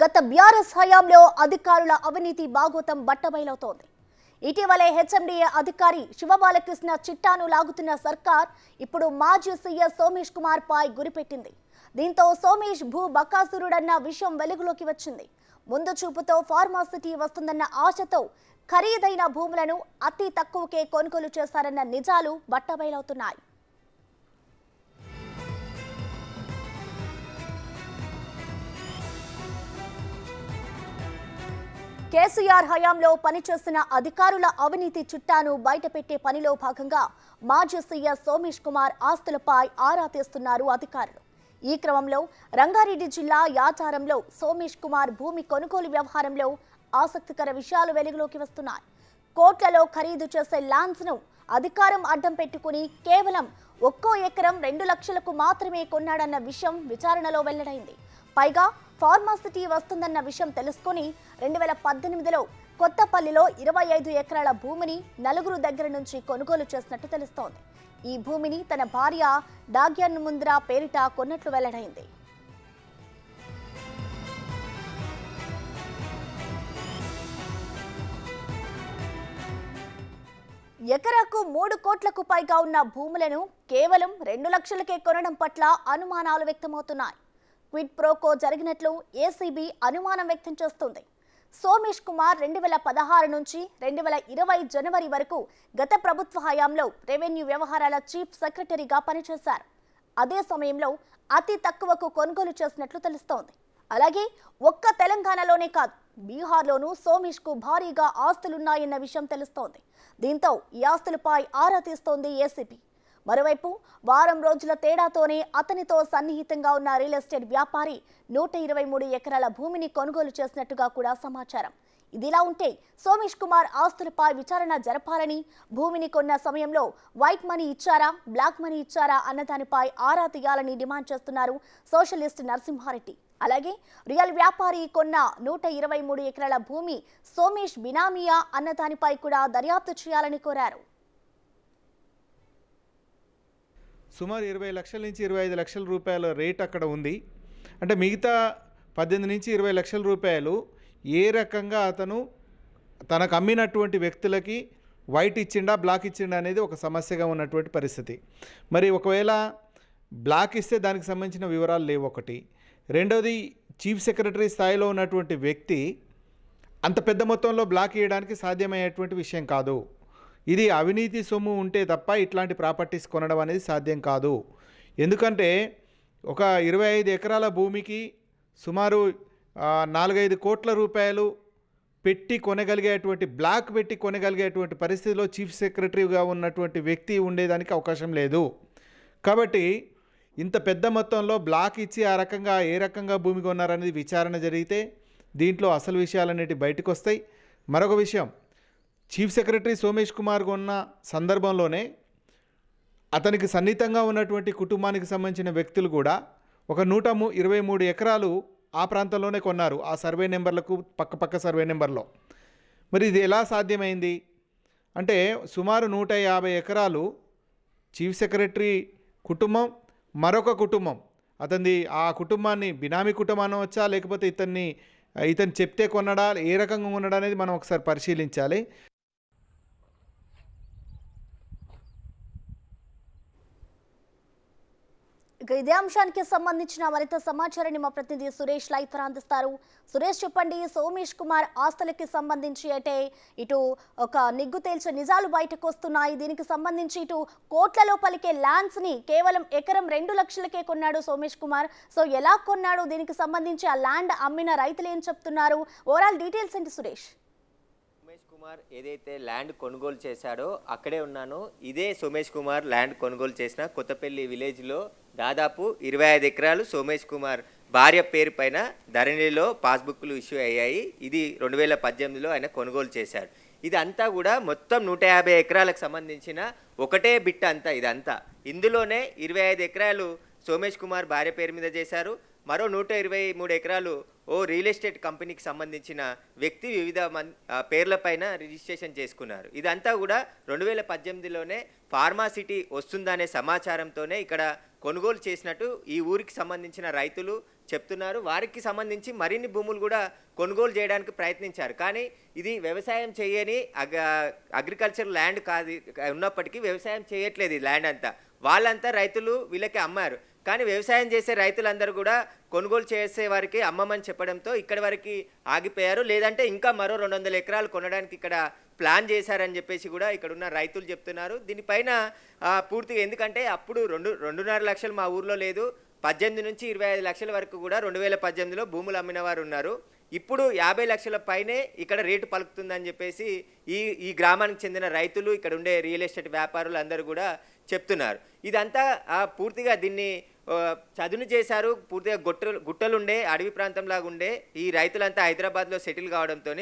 గత బీఆర్ఎస్ హయాంలో అధికారుల అవినీతి భాగోతం బట్టబయలవుతోంది. ఇటీవలే హెచ్ఎండిఏ అధికారి శివబాలకృష్ణ చిట్టాను లాగుతున్న సర్కార్ ఇప్పుడు మాజీ సీఎస్ సోమేష్ కుమార్ పై గురిపెట్టింది. దీంతో సోమేష్ భూ బకాసురుడన్న విషయం వెలుగులోకి వచ్చింది. ముందు చూపుతో ఫార్మాసిటీ వస్తుందన్న ఆశతో ఖరీదైన భూములను అతి తక్కువకే కొనుగోలు చేశారన్న నిజాలు బట్టబయలవుతున్నాయి. కేసీఆర్ హయాంలో పనిచేసిన అధికారుల అవినీతి చిట్టాను బయటపెట్టే పనిలో భాగంగా మాజీ సీఎస్ సోమేష్ కుమార్ ఆస్తులపై ఆరా తీస్తున్నారు అధికారులు. ఈ క్రమంలో రంగారెడ్డి జిల్లా యాచారంలో సోమేష్ కుమార్ భూమి కొనుగోలు వ్యవహారంలో ఆసక్తికర విషయాలు వెలుగులోకి వస్తున్నాయి. కోట్లలో ఖరీదు చేసే ల్యాండ్స్ ను అధికారం అడ్డం పెట్టుకుని కేవలం ఒక్కో ఎకరం 2 లక్షలకు మాత్రమే కొన్నాడన్న విషయం విచారణలో వెల్లడైంది. పైగా ఫార్మాసిటీ వస్తుందన్న విషయం తెలుసుకుని 2018లో కొత్తపల్లిలో 25 ఎకరాల భూమిని నలుగురు దగ్గర నుంచి కొనుగోలు చేసినట్టు తెలుస్తోంది. ఈ భూమిని తన భార్య డాగ్యాన్ ముంద్రా పేరిట కొన్నట్లు వెల్లడైంది. ఎకరాకు 3 కోట్లకు పైగా ఉన్న భూములను కేవలం 2 లక్షలకే కొనడం పట్ల అనుమానాలు వ్యక్తమవుతున్నాయి. క్విడ్ ప్రోకో జరిగినట్లు ఏసీబీ అనుమానం వ్యక్తం చేస్తుంది. సోమేష్ కుమార్ 2016 నుంచి 2020 జనవరి వరకు గత ప్రభుత్వ హయాంలో రెవెన్యూ వ్యవహారాల చీఫ్ సెక్రటరీగా పనిచేశారు. అదే సమయంలో అతి తక్కువకు కొనుగోలు చేసినట్లు తెలుస్తోంది. అలాగే ఒక్క తెలంగాణలోనే కాదు, బీహార్లోనూ సోమేష్ కు భారీగా ఆస్తులున్నాయన్న విషయం తెలుస్తోంది. దీంతో ఈ ఆస్తులపై ఆరా తీస్తోంది ఏసీబీ. మరోవైపు వారం రోజుల తేడాతోనే అతనితో సన్నిహితంగా ఉన్న రియల్ ఎస్టేట్ వ్యాపారి 123 ఎకరాల భూమిని కొనుగోలు చేసినట్టుగా కూడా సమాచారం. ఇదిలా ఉంటే సోమేష్ కుమార్ ఆస్తులపై విచారణ జరపాలని, భూమిని కొన్న సమయంలో వైట్ మనీ ఇచ్చారా, బ్లాక్ మనీ ఇచ్చారా అన్న దానిపై ఆరా తీయాలని డిమాండ్ చేస్తున్నారు సోషలిస్ట్ నరసింహారెడ్డి. అలాగే రియల్ వ్యాపారి కొన్న 123 ఎకరాల భూమి సోమేష్ బినామీయా అన్న దానిపై కూడా దర్యాప్తు చేయాలని కోరారు. సుమారు 20 లక్షల నుంచి 25 లక్షల రూపాయల రేట్ అక్కడ ఉంది. అంటే మిగతా 18 నుంచి 20 లక్షల రూపాయలు ఏ రకంగా అతను తనకు అమ్మినటువంటి వ్యక్తులకి వైట్ ఇచ్చిండా, బ్లాక్ ఇచ్చిండా అనేది ఒక సమస్యగా ఉన్నటువంటి పరిస్థితి. మరి ఒకవేళ బ్లాక్ ఇస్తే దానికి సంబంధించిన వివరాలు లేవు ఒకటి. రెండోది, చీఫ్ సెక్రటరీ స్థాయిలో ఉన్నటువంటి వ్యక్తి అంత పెద్ద మొత్తంలో బ్లాక్ ఇవ్వడానికి సాధ్యమయ్యేటువంటి విషయం కాదు. ఇది అవినీతి సొమ్ము ఉంటే తప్ప ఇట్లాంటి ప్రాపర్టీస్ కొనడం అనేది సాధ్యం కాదు. ఎందుకంటే ఒక 25 ఎకరాల భూమికి సుమారు 4-5 కోట్ల రూపాయలు పెట్టి కొనగలిగేటువంటి, బ్లాక్ పెట్టి కొనగలిగేటువంటి పరిస్థితిలో చీఫ్ సెక్రటరీగా ఉన్నటువంటి వ్యక్తి ఉండేదానికి అవకాశం లేదు. కాబట్టి ఇంత పెద్ద మొత్తంలో బ్లాక్ ఇచ్చి ఆ రకంగా ఏ రకంగా భూమి కొన్నారనేది విచారణ జరిగితే దీంట్లో అసలు విషయాలన్నిటి బయటకు వస్తాయి. మరొక విషయం, చీఫ్ సెక్రటరీ సోమేష్ కుమార్ కొన్న సందర్భంలోనే అతనికి సన్నిహితంగా ఉన్నటువంటి కుటుంబానికి సంబంధించిన వ్యక్తులు కూడా ఒక 123 ఎకరాలు ఆ ప్రాంతంలోనే కొన్నారు, ఆ సర్వే నెంబర్లకు పక్క సర్వే నెంబర్లో. మరి ఇది ఎలా సాధ్యమైంది అంటే సుమారు 150 ఎకరాలు చీఫ్ సెక్రటరీ కుటుంబం, మరొక కుటుంబం, అతనిది ఆ కుటుంబాన్ని బినామీ కుటుంబం అనవచ్చా, లేకపోతే ఇతను చెప్తే కొనడా, ఏ రకంగా కొనడా అనేది మనం ఒకసారి పరిశీలించాలి. ఇదే అంశానికి సంబంధించిన మరింత సమాచారాన్ని మా ప్రతినిధి సురేష్ లైవ్ ద్వారా అందిస్తారు. సురేష్, చెప్పండి, సోమేష్ కుమార్ ఆస్తులకి సంబంధించి అంటే ఇటు ఒక నిగ్గు తేల్చే నిజాలు బయటకు వస్తున్నాయి. దీనికి సంబంధించి ఇటు కోట్లలో పలికే ల్యాండ్స్ ని కేవలం ఎకరం 2 లక్షలకే కొన్నాడు సోమేష్ కుమార్. సో ఎలా కొన్నాడు, దీనికి సంబంధించి ఆ ల్యాండ్ అమ్మిన రైతులు ఏం చెప్తున్నారు, ఓవరాల్ డీటెయిల్స్ ఏంటి సురేష్? సోమేష్ కుమార్ ఏదైతే ల్యాండ్ కొనుగోలు చేశాడో అక్కడే ఉన్నాను. ఇదే సోమేష్ కుమార్ ల్యాండ్ కొనుగోలు చేసిన కొత్తపల్లి విలేజ్లో దాదాపు 25 ఎకరాలు సోమేష్ కుమార్ భార్య పేరు పైన ధరణిలో పాస్బుక్లు ఇష్యూ అయ్యాయి. ఇది 2018లో ఆయన కొనుగోలు చేశాడు. ఇదంతా కూడా మొత్తం 150 ఎకరాలకు సంబంధించిన ఒకటే బిట్ అంతా ఇదంతా. ఇందులోనే 25 ఎకరాలు సోమేష్ కుమార్ భార్య పేరు మీద చేశారు. మరో 123 ఎకరాలు ఓ రియల్ ఎస్టేట్ కంపెనీకి సంబంధించిన వ్యక్తి వివిధ పేర్లపైన రిజిస్ట్రేషన్ చేసుకున్నారు. ఇదంతా కూడా 2018లోనే ఫార్మాసిటీ వస్తుందనే సమాచారంతోనే ఇక్కడ కొనుగోలు చేసినట్టు ఈ ఊరికి సంబంధించిన రైతులు చెప్తున్నారు. వారికి సంబంధించి మరిన్ని భూములు కూడా కొనుగోలు చేయడానికి ప్రయత్నించారు. కానీ ఇది వ్యవసాయం చేయని అగ్రికల్చర్ ల్యాండ్ కాదు ఉన్నప్పటికీ వ్యవసాయం చేయట్లేదు ఈ ల్యాండ్ అంతా. వాళ్ళంతా రైతులు వీళ్ళకి అమ్మారు. కానీ వ్యవసాయం చేసే రైతులందరూ కూడా కొనుగోలు చేసే వారికి అమ్మమని చెప్పడంతో ఇక్కడి వరకు ఆగిపోయారు. లేదంటే ఇంకా మరో 200 ఎకరాలు కొనడానికి ఇక్కడ ప్లాన్ చేశారని చెప్పేసి కూడా ఇక్కడ ఉన్న రైతులు చెప్తున్నారు. దీనిపైన పూర్తిగా ఎందుకంటే అప్పుడు 2.5 లక్షలు మా ఊర్లో లేదు, 18 నుంచి 25 లక్షల వరకు కూడా 2018లో భూములు అమ్మిన వారు ఉన్నారు. ఇప్పుడు 50 లక్షల పైనే ఇక్కడ రేటు పలుకుతుందని చెప్పేసి ఈ గ్రామానికి చెందిన రైతులు, ఇక్కడ ఉండే రియల్ ఎస్టేట్ వ్యాపారులు అందరూ కూడా చెప్తున్నారు. ఇదంతా పూర్తిగా దీన్ని చదును చేశారు. పూర్తిగా గుట్టలుండే అడవి ప్రాంతంలాగా ఉండే ఈ రైతులంతా హైదరాబాద్లో సెటిల్ కావడంతో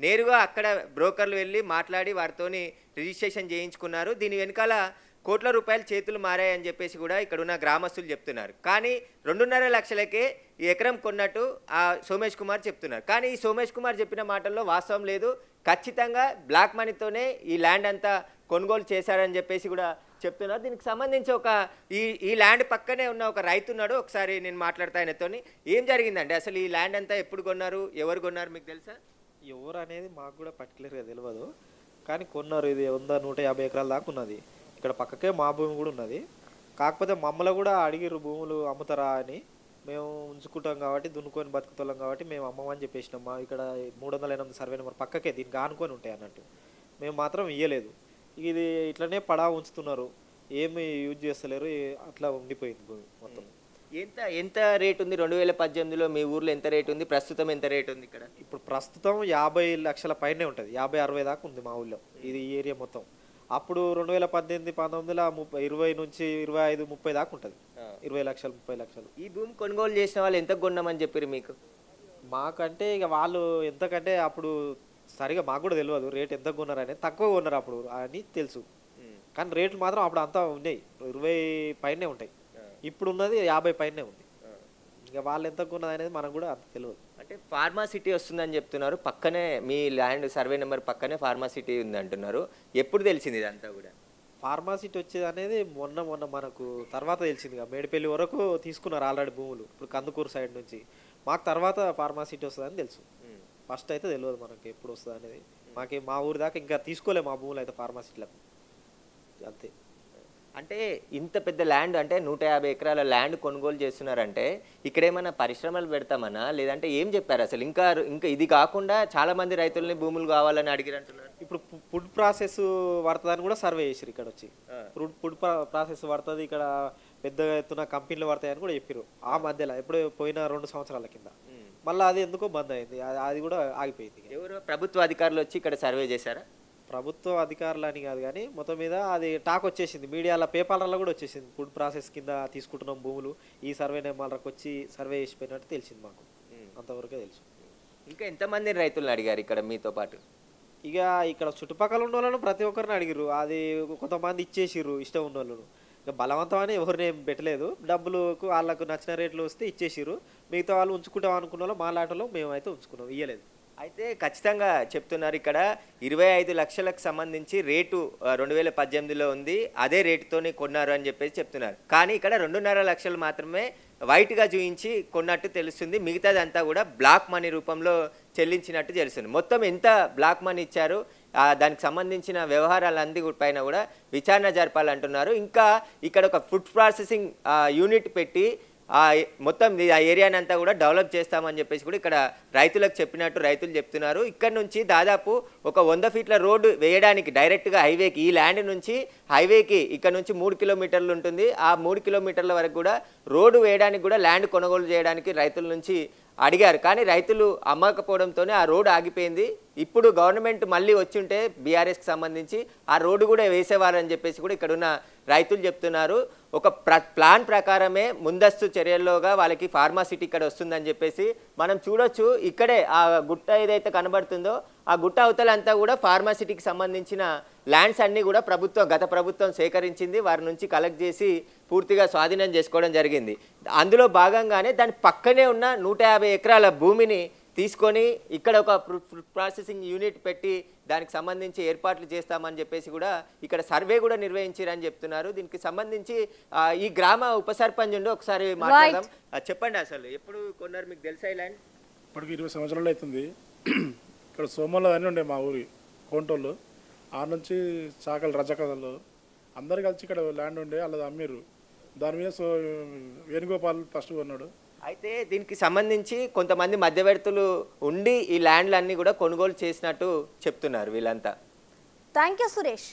నేరుగా అక్కడ బ్రోకర్లు వెళ్ళి మాట్లాడి వారితోని రిజిస్ట్రేషన్ చేయించుకున్నారు. దీని వెనకాల కోట్ల రూపాయలు చేతులు మారాయని చెప్పేసి కూడా ఇక్కడ ఉన్న గ్రామస్తులు చెప్తున్నారు. కానీ 2.5 లక్షలకే ఈ ఎకరం కొన్నట్టు సోమేష్ కుమార్ చెప్తున్నారు. కానీ ఈ సోమేష్ కుమార్ చెప్పిన మాటల్లో వాస్తవం లేదు. ఖచ్చితంగా బ్లాక్ మనీతోనే ఈ ల్యాండ్ అంతా కొనుగోలు చేశారని చెప్పేసి కూడా చెప్తున్నారు. దీనికి సంబంధించి ఈ ల్యాండ్ పక్కనే ఉన్న ఒక రైతు ఉన్నాడు. ఒకసారి నేను మాట్లాడతా ఆయనతోని. ఏం జరిగిందండి అసలు ఈ ల్యాండ్ అంతా ఎప్పుడు కొన్నారు, ఎవరు కొన్నారు మీకు తెలుసా? ఎవరు అనేది మాకు కూడా పర్టికులర్గా తెలియదు. కానీ కొన్నారు. ఇది 100-150 ఎకరాల దాకా ఉన్నది. ఇక్కడ పక్కకే మా భూమి కూడా ఉన్నది. కాకపోతే మమ్మల్ని కూడా అడిగిర్రు భూములు అమ్ముతారా అని. మేము ఉంచుకుంటాం కాబట్టి, దున్నుకొని బతుకుతాం కాబట్టి మేము అమ్మమని చెప్పేసినాం. మా ఇక్కడ 308 సర్వే నెంబర్ పక్కకే దీనికి ఆనుకొని ఉంటాయి అన్నట్టు. మేము మాత్రం ఇయ్యలేదు. ఇది ఇట్లనే పడా ఉంచుతున్నారు, ఏమి యూజ్ చేస్తలేరు, అట్లా ఉండిపోయింది భూమి మొత్తం. ఎంత రేట్ ఉంది 2018లో మీ ఊర్లో? ఎంత రేట్ ఉంది ప్రస్తుతం? ఎంత రేట్ ఉంది ఇక్కడ? ఇప్పుడు ప్రస్తుతం 50 లక్షల పైనే ఉంటుంది. 50-60 దాకా ఉంది మా ఊళ్ళో ఇది ఈ ఏరియా మొత్తం. అప్పుడు 2018-19లో 20 నుంచి 25-30 దాకా ఉంటుంది. 20 లక్షలు 30 లక్షలు. ఈ భూమి కొనుగోలు చేసిన వాళ్ళు ఎంత కొన్నామని చెప్పారు మీకు? మాకంటే ఇక వాళ్ళు ఎంతకంటే అప్పుడు సరిగా మాకు కూడా తెలియదు రేట్ ఎంత కొన్నారు అనేది. తక్కువ కొన్నారు అప్పుడు అని తెలుసు. కానీ రేట్లు మాత్రం అప్పుడు అంతా ఉన్నాయి, 20 పైనే ఉంటాయి. ఇప్పుడు ఉన్నది 50 పైనే ఉంది. ఇక వాళ్ళు ఎంత కొన్నది అనేది మనకు కూడా అంత తెలియదు. అంటే ఫార్మాసిటీ వస్తుందని చెప్తున్నారు. పక్కనే మీ ల్యాండ్ సర్వే నెంబర్ పక్కనే ఫార్మాసిటీ ఉంది అంటున్నారు. ఎప్పుడు తెలిసింది ఇదంతా కూడా? ఫార్మాసిటీ వచ్చేది అనేది మొన్న మనకు తర్వాత తెలిసింది. మేడిపల్లి వరకు తీసుకున్నారు ఆల్రెడీ భూములు. ఇప్పుడు కందుకూరు సైడ్ నుంచి మాకు తర్వాత ఫార్మాసిటీ వస్తుందని తెలుసు. ఫస్ట్ అయితే తెలియదు మనకి ఎప్పుడు వస్తుంది అనేది. మా ఊరి దాకా ఇంకా తీసుకోలేము మా భూములు అయితే ఫార్మాసిటీలకు. అంతే. అంటే ఇంత పెద్ద ల్యాండ్, అంటే 150 ఎకరాల ల్యాండ్ కొనుగోలు చేస్తున్నారంటే ఇక్కడ ఏమైనా పరిశ్రమలు పెడతామన్నా, లేదంటే ఏం చెప్పారు అసలు? ఇంకా ఇది కాకుండా చాలా మంది రైతులని భూములు కావాలని అడిగిరంటున్నారు. ఇప్పుడు ఫుడ్ ప్రాసెస్ పడుతుందని కూడా సర్వే చేసారు. ఇక్కడ వచ్చి ఫుడ్ ప్రాసెస్ పడుతుంది, ఇక్కడ పెద్ద ఎత్తున కంపెనీలు పడతాయని కూడా చెప్పారు. ఆ మధ్యలో ఎప్పుడు పోయిన 2 సంవత్సరాల కింద మళ్ళీ అది ఎందుకో బంద్ అయింది. అది కూడా ఆగిపోయింది. ఎవరు ప్రభుత్వ అధికారులు వచ్చి ఇక్కడ సర్వే చేశారా? ప్రభుత్వ అధికారులు అని కాదు కానీ మొత్తం మీద అది టాక్ వచ్చేసింది. మీడియాలో పేపర్లలో కూడా వచ్చేసింది. ఫుడ్ ప్రాసెస్ కింద తీసుకుంటున్నాం భూములు, ఈ సర్వే నెంబర్లకు వచ్చి సర్వే చేసిపోయినట్టు తెలిసింది మాకు. అంతవరకే తెలుసు. ఇంకా ఎంతమంది రైతులను అడిగారు ఇక్కడ మీతో పాటు? ఇక ఇక్కడ చుట్టుపక్కల ఉన్న వాళ్ళను ప్రతి ఒక్కరిని అడిగిర్రు. అది కొంతమంది ఇచ్చేసిర్రు ఇష్టం ఉన్న వాళ్ళను. ఇక బలవంతం అని ఎవరిని ఏం పెట్టలేదు. డబ్బులకు వాళ్ళకు నచ్చిన రేట్లు వస్తే ఇచ్చేసిర్రు. మిగతా వాళ్ళు ఉంచుకుంటాం అనుకున్న వాళ్ళు మా లాటలో మేమైతే ఉంచుకున్నాం, ఇయ్యలేదు. అయితే ఖచ్చితంగా చెప్తున్నారు ఇక్కడ 25 లక్షలకు సంబంధించి రేటు 2018లో ఉంది, అదే రేటుతోనే కొన్నారు అని చెప్పేసి చెప్తున్నారు. కానీ ఇక్కడ 2.5 లక్షలు మాత్రమే వైట్గా చూయించి కొన్నట్టు తెలుస్తుంది. మిగతాదంతా కూడా బ్లాక్ మనీ రూపంలో చెల్లించినట్టు తెలుస్తుంది. మొత్తం ఎంత బ్లాక్ మనీ ఇచ్చారు, దానికి సంబంధించిన వ్యవహారాలన్నీ పైన కూడా విచారణ జరపాలంటున్నారు. ఇంకా ఇక్కడ ఒక ఫుడ్ ప్రాసెసింగ్ యూనిట్ పెట్టి మొత్తం ఆ ఏరియాని అంతా కూడా డెవలప్ చేస్తామని చెప్పేసి కూడా ఇక్కడ రైతులకు చెప్పినట్టు రైతులు చెప్తున్నారు. ఇక్కడ నుంచి దాదాపు ఒక 100 ఫీట్ల రోడ్డు వేయడానికి డైరెక్ట్గా హైవేకి, ఈ ల్యాండ్ నుంచి హైవేకి ఇక్కడ నుంచి 3 కిలోమీటర్లు ఉంటుంది. ఆ 3 కిలోమీటర్ల వరకు కూడా రోడ్డు వేయడానికి కూడా ల్యాండ్ కొనుగోలు చేయడానికి రైతుల నుంచి అడిగారు. కానీ రైతులు అమ్మకపోవడంతోనే ఆ రోడ్డు ఆగిపోయింది. ఇప్పుడు గవర్నమెంట్ మళ్ళీ వచ్చి ఉంటే బీఆర్ఎస్కి సంబంధించి ఆ రోడ్డు కూడా వేసేవారని చెప్పేసి కూడా ఇక్కడున్న రైతులు చెప్తున్నారు. ఒక ప్లాన్ ప్రకారమే ముందస్తు చర్యల్లోగా వాళ్ళకి ఫార్మాసిటీ ఇక్కడ వస్తుందని చెప్పేసి మనం చూడొచ్చు. ఇక్కడే ఆ గుట్ట ఏదైతే కనబడుతుందో ఆ గుట్ట అవతలంతా కూడా ఫార్మాసిటీకి సంబంధించిన ల్యాండ్స్ అన్నీ కూడా గత ప్రభుత్వం సేకరించింది. వారి నుంచి కలెక్ట్ చేసి పూర్తిగా స్వాధీనం చేసుకోవడం జరిగింది. అందులో భాగంగానే దాని పక్కనే ఉన్న 150 ఎకరాల భూమిని తీసుకొని ఇక్కడ ఒక ఫుడ్ ప్రాసెసింగ్ యూనిట్ పెట్టి దానికి సంబంధించి ఏర్పాట్లు చేస్తామని చెప్పేసి కూడా ఇక్కడ సర్వే కూడా నిర్వహించారని చెప్తున్నారు. దీనికి సంబంధించి ఈ గ్రామ ఉప సర్పంచ్ ఉండి ఒకసారి మాట్లాడదాం. చెప్పండి, అసలు ఎప్పుడు కొన్నారు, మీకు తెలుసా ఈ ల్యాండ్? ఇప్పటికి 20 సంవత్సరాలు అవుతుంది. ఇక్కడ సోమల్లో అని ఉండే మా ఊరి కోంటోళ్ళు ఆ నుంచి చాకలు రజకలు అందరు కలిసి ఇక్కడ ల్యాండ్ ఉండే వాళ్ళది అమ్మిర్రు. దాని మీద వేణుగోపాల్ ఫస్ట్ కొన్నాడు. అయితే దీనికి సంబంధించి కొంతమంది మధ్యవర్తులు ఉండి ఈ ల్యాండ్లన్నీ కూడా కొనుగోలు చేసినట్టు చెప్తున్నారు వీళ్ళంతా. Thank you Suresh.